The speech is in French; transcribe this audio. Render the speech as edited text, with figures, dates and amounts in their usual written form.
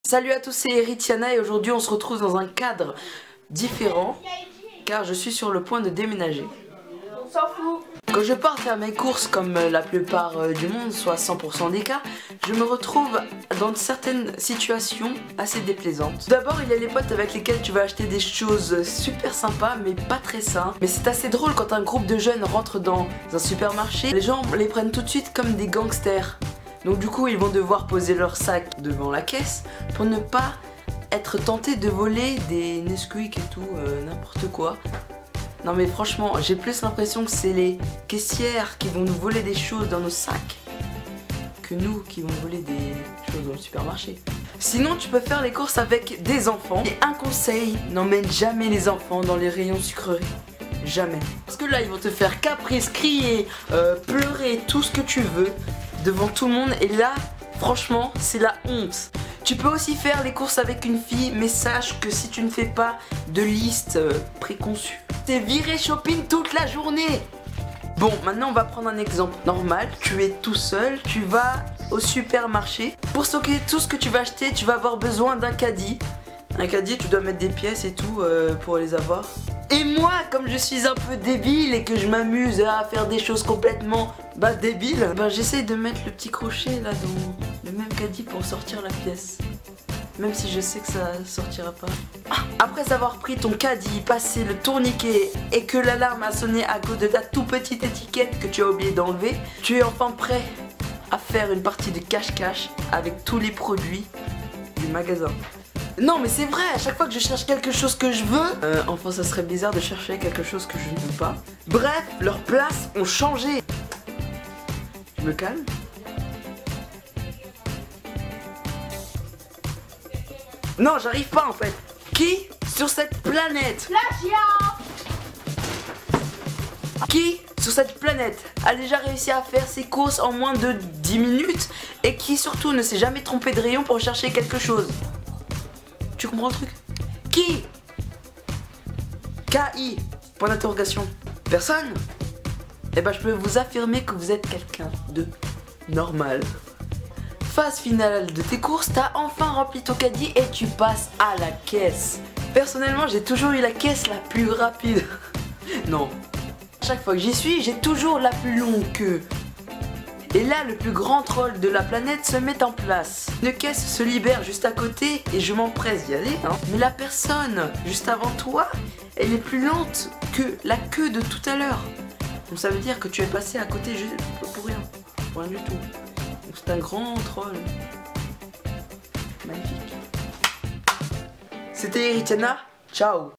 Salut à tous, c'est Eritiana et aujourd'hui on se retrouve dans un cadre différent car je suis sur le point de déménager. On s'en fout. Quand je pars faire mes courses comme la plupart du monde, soit 100% des cas, je me retrouve dans certaines situations assez déplaisantes. D'abord il y a les potes avec lesquels tu vas acheter des choses super sympas mais pas très sains. Mais c'est assez drôle quand un groupe de jeunes rentre dans un supermarché, les gens les prennent tout de suite comme des gangsters. Donc du coup ils vont devoir poser leur sac devant la caisse pour ne pas être tentés de voler des Nesquik et tout, n'importe quoi. Non mais franchement j'ai plus l'impression que c'est les caissières qui vont nous voler des choses dans nos sacs que nous qui vont voler des choses dans le supermarché. Sinon tu peux faire les courses avec des enfants. Et un conseil, n'emmène jamais les enfants dans les rayons sucreries. Jamais. Parce que là ils vont te faire caprice, crier, pleurer, tout ce que tu veux devant tout le monde et là franchement c'est la honte. Tu peux aussi faire les courses avec une fille mais sache que si tu ne fais pas de liste préconçue, t'es viré shopping toute la journée. Bon maintenant on va prendre un exemple normal, tu es tout seul, tu vas au supermarché. Pour stocker tout ce que tu vas acheter tu vas avoir besoin d'un caddie. Un caddie tu dois mettre des pièces et tout pour les avoir. Et moi, comme je suis un peu débile et que je m'amuse à faire des choses complètement débiles, j'essaye de mettre le petit crochet là dans le même caddie pour sortir la pièce. Même si je sais que ça sortira pas. Après avoir pris ton caddie, passé le tourniquet et que l'alarme a sonné à cause de ta toute petite étiquette que tu as oublié d'enlever, tu es enfin prêt à faire une partie de cache-cache avec tous les produits du magasin. Non mais c'est vrai, à chaque fois que je cherche quelque chose que je veux, enfin ça serait bizarre de chercher quelque chose que je ne veux pas. Bref, leurs places ont changé. Je me calme. Non, j'arrive pas en fait. Qui sur cette planète Qui sur cette planète a déjà réussi à faire ses courses en moins de 10 minutes et qui surtout ne s'est jamais trompé de rayon pour chercher quelque chose? Tu comprends le truc? Qui? K-I, point d'interrogation. Personne? Eh ben je peux vous affirmer que vous êtes quelqu'un de normal. Phase finale de tes courses, t'as enfin rempli ton caddie et tu passes à la caisse. Personnellement j'ai toujours eu la caisse la plus rapide. Non. À chaque fois que j'y suis, j'ai toujours la plus longue queue. Et là, le plus grand troll de la planète se met en place. Une caisse se libère juste à côté et je m'empresse d'y aller. Mais la personne juste avant toi, elle est plus lente que la queue de tout à l'heure. Donc ça veut dire que tu es passé à côté juste pour rien. Pour rien du tout. Donc c'est un grand troll. Magnifique. C'était Eritiana. Ciao.